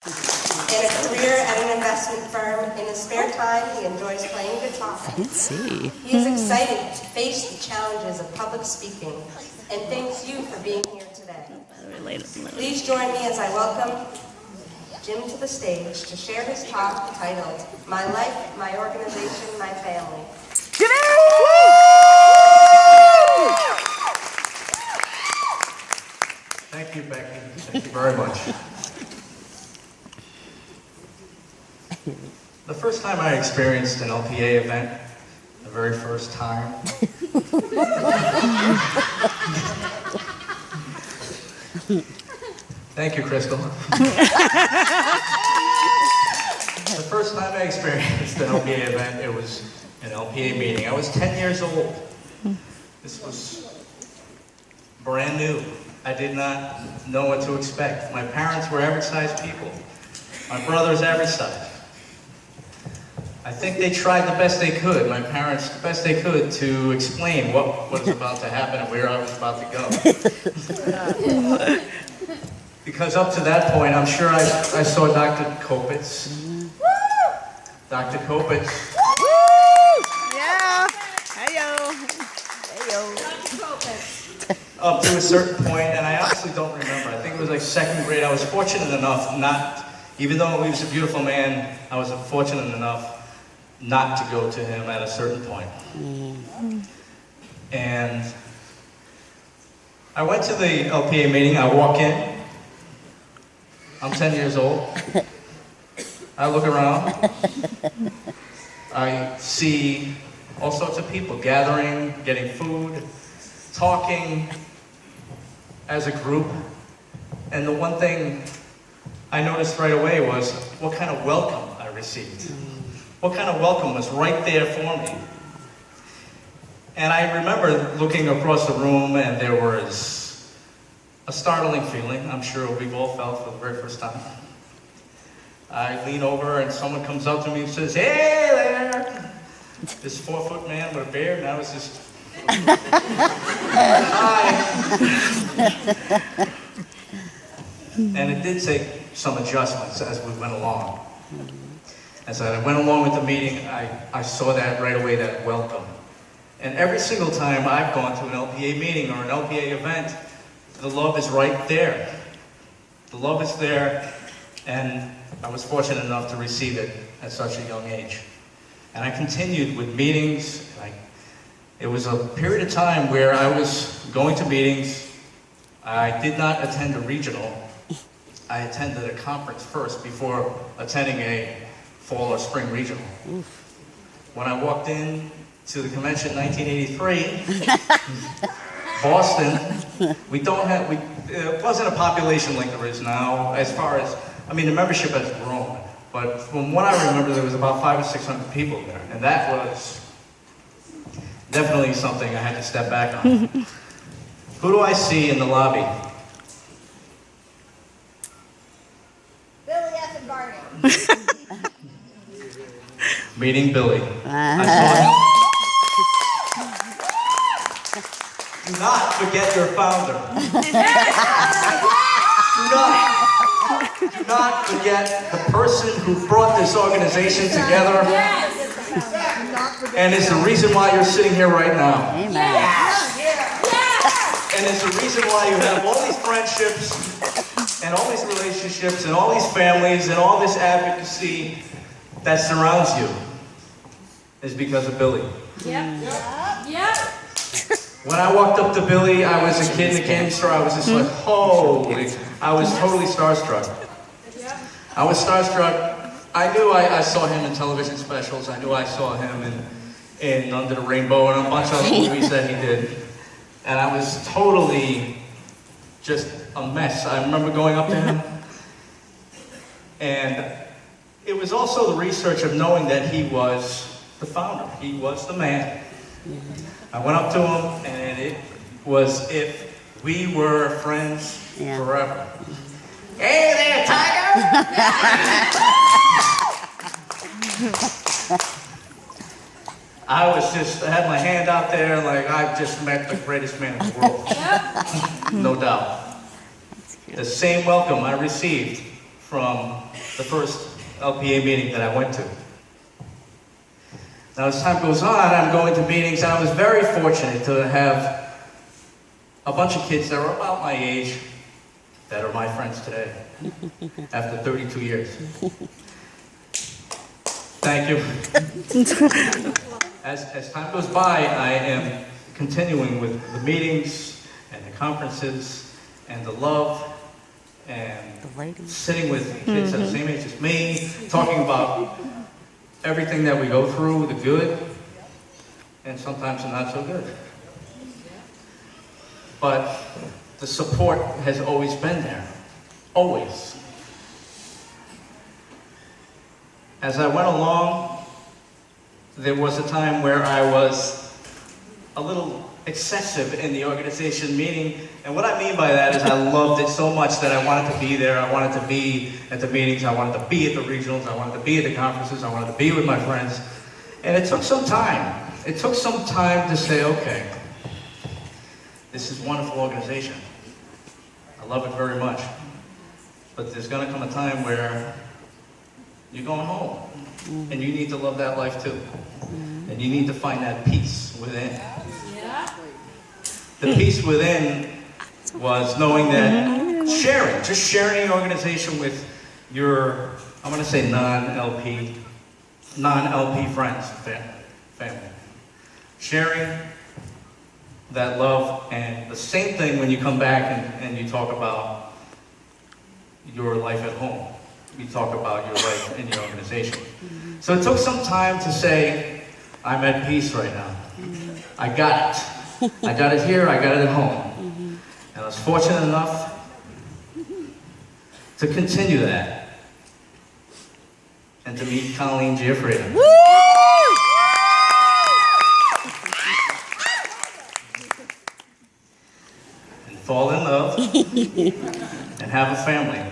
In a career at an investment firm, in his spare time, he enjoys playing guitar. Let's see. He is excited to face the challenges of public speaking and thanks you for being here today. Please join me as I welcome Jim to the stage to share his talk titled, My Life, My Organization, My Family. Thank you, Becky. Thank you very much. The first time I experienced an LPA event, the very first time, thank you, Crystal. The first time I experienced an LPA event, it was an LPA meeting. I was 10 years old. This was brand new. I did not know what to expect. My parents were average-sized people. My brother's average size. I think they tried the best they could, my parents, the best they could, to explain what was about to happen and where I was about to go. Because up to that point, I'm sure I saw Dr. Kopitz. Dr. Kopitz. Yeah. Heyo. Heyo. Dr. Kopitz. Up to a certain point, and I honestly don't remember. I think it was like second grade. I was fortunate enough not, even though he was a beautiful man, I was fortunate enough not to go to him at a certain point. And I went to the LPA meeting. I walk in. I'm 10 years old. I look around. I see all sorts of people gathering, getting food, talking as a group. And the one thing I noticed right away was what kind of welcome I received. What kind of welcome was right there for me. And I remember looking across the room and there was a startling feeling. I'm sure we've all felt for the very first time. I lean over and someone comes up to me and says, "Hey there!" This 4-foot man with a beard, and I was just, "Hi." And it did take some adjustments as we went along. As I went along with the meeting, I saw that right away, that welcome. And every single time I've gone to an LPA meeting or an LPA event, the love is right there. The love is there, and I was fortunate enough to receive it at such a young age. And I continued with meetings. It was a period of time where I was going to meetings. I did not attend a regional. I attended a conference first before attending a fall or spring regional. When I walked in to the convention in 1983, Boston, it wasn't a population like there is now, as far as, the membership has grown. But from what I remember, there was about 500 or 600 people there. And that was definitely something I had to step back on. Who do I see in the lobby? Billy F. and Barney. Meeting Billy. I saw him. Do not forget your founder. Do not forget the person who brought this organization together. And it's the reason why you're sitting here right now. Amen. And it's the reason why you have all these friendships and all these relationships and all these families and all this advocacy that surrounds you is because of Billy. When I walked up to Billy, I was a kid in the candy store. I was just like, holy, I was totally starstruck. I was starstruck. I knew I saw him in television specials. I knew I saw him in Under the Rainbow and a bunch of other movies that he did. And I was totally just a mess. I remember going up to him. And it was also the research of knowing that he was the founder. He was the man. I went up to him, and it was if we were friends forever. Hey there, Tiger! I had my hand out there like I've just met the greatest man in the world. No doubt. The same welcome I received from the first LPA meeting that I went to. Now, as time goes on, I'm going to meetings, and I was very fortunate to have a bunch of kids that were about my age that are my friends today, after 32 years. Thank you. As time goes by, I am continuing with the meetings and the conferences and the love and sitting with kids at the same age as me, talking about everything that we go through, the good and sometimes the not so good. But the support has always been there, always. As I went along, there was a time where I was a little excessive in the organization meeting, and what I mean by that is I loved it so much that I wanted to be there, I wanted to be at the meetings, I wanted to be at the regionals, I wanted to be at the conferences, I wanted to be with my friends, and it took some time. It took some time to say, okay, this is a wonderful organization. I love it very much, but there's going to come a time where you're going home, and you need to love that life too, and you need to find that peace within. The peace within was knowing that just sharing the organization with your, I'm going to say non-LP friends, family. Sharing that love, and the same thing when you come back and you talk about your life at home. You talk about your life in your organization. So it took some time to say, I'm at peace right now. I got it. I got it here, I got it at home. And I was fortunate enough to continue that and to meet Colleen Giuffrida. And fall in love and have a family.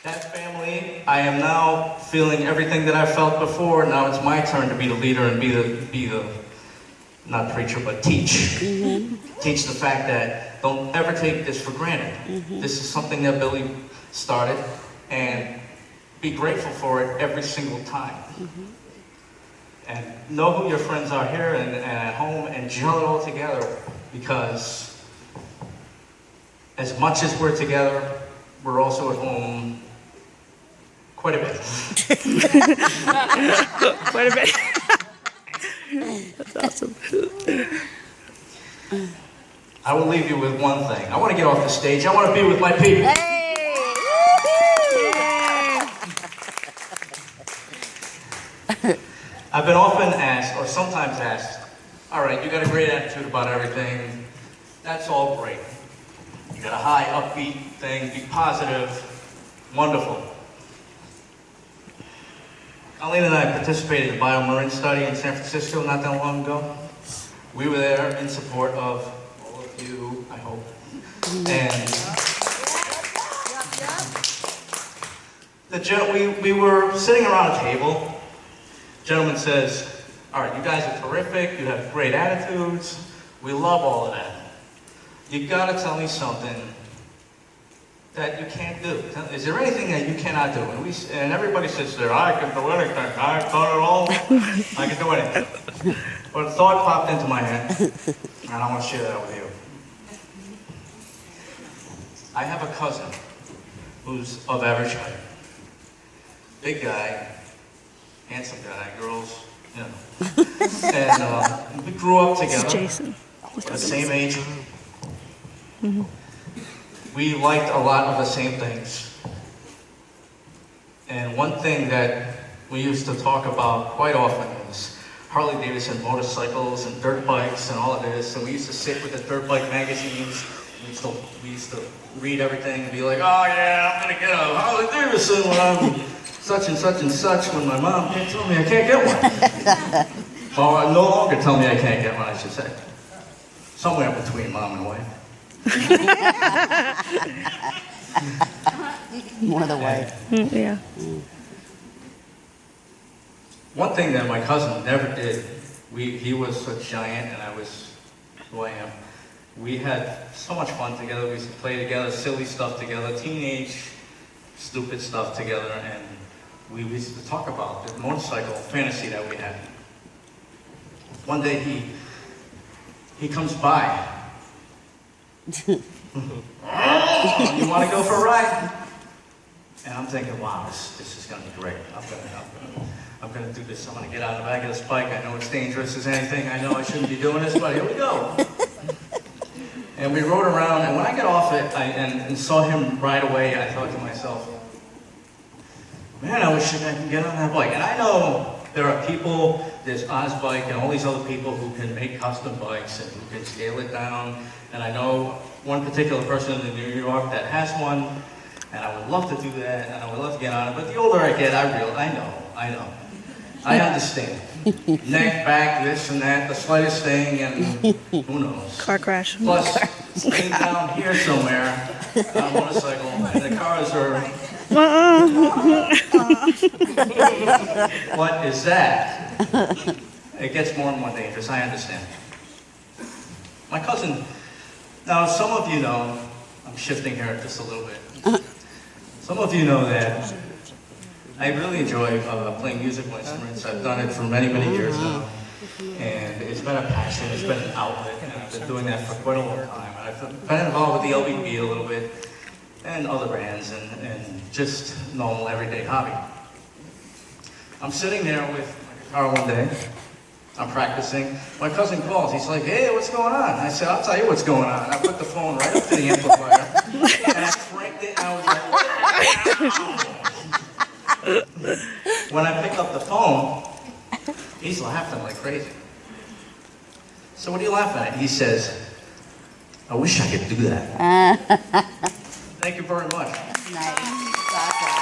That family, I am now feeling everything that I felt before. Now it's my turn to be the leader and be the not preacher, but teach. Teach the fact that don't ever take this for granted. This is something that Billy started, and be grateful for it every single time. And know who your friends are here and at home, and gel it all together, because as much as we're together, we're also at home quite a bit. Quite a bit. That's awesome. I will leave you with one thing. I want to get off the stage. I want to be with my people. Hey! I've been often asked, or sometimes asked, all right, you got a great attitude about everything. That's all great. You got a high, upbeat thing, be positive, wonderful. Colleen and I participated in a biomarine study in San Francisco not that long ago. We were there in support of all of you, I hope. And we were sitting around a table. The gentleman says, all right, you guys are terrific, you have great attitudes, we love all of that. You gotta tell me something that you can't do. Is there anything that you cannot do? And everybody sits there, I can do anything. I've done it all. I can do anything. But a thought popped into my head, and I want to share that with you. I have a cousin who's of average height. Big guy, handsome guy, girls, you know. And we grew up together. Jason. The same age. We liked a lot of the same things. And one thing that we used to talk about quite often was Harley-Davidson motorcycles and dirt bikes and all of this. And we used to sit with the dirt bike magazines. We used to read everything and be like, oh yeah, I'm gonna get a Harley-Davidson when I'm such and such and such, when my mom can't tell me I can't get one. Or no longer tell me I can't get one, I should say. Somewhere between mom and wife. More the way. Yeah. One thing that my cousin never did, he was a giant and I was who I am. We had so much fun together. We used to play together, silly stuff together, teenage, stupid stuff together, and we used to talk about the motorcycle fantasy that we had. One day he comes by. You want to go for a ride? And I'm thinking, wow, this is going to be great. I'm going to do this. I'm going to get out of the back of this bike. I know it's dangerous as anything. I know I shouldn't be doing this, but here we go. And we rode around, and when I got off it and saw him ride away, I thought to myself, man, I wish I could get on that bike. And I know there are people, there's Ozbike and all these other people who can make custom bikes and who can scale it down. And I know one particular person in New York that has one, and I would love to do that, and I would love to get on it. But the older I get, I know. I understand. Neck, back, this and that, the slightest thing, and who knows. Car crash. Plus, being down here somewhere on a motorcycle, and the cars are... What is that? It gets more and more dangerous, I understand. My cousin, now some of you know, I'm shifting here just a little bit. Some of you know that I really enjoy playing musical instruments. I've done it for many, many years now. And it's been a passion, it's been an outlet, and I've been doing that for quite a long time. I've been involved with the LPA a little bit, and other bands, and just normal everyday hobby. I'm sitting there with my guitar one day, I'm practicing. My cousin calls, he's like, hey, what's going on? I said, I'll tell you what's going on. I put the phone right up to the amplifier, and I cranked it, and I was like, when I pick up the phone, he's laughing like crazy. So what are you laughing at? He says, I wish I could do that. Thank you very much. Nice. Awesome.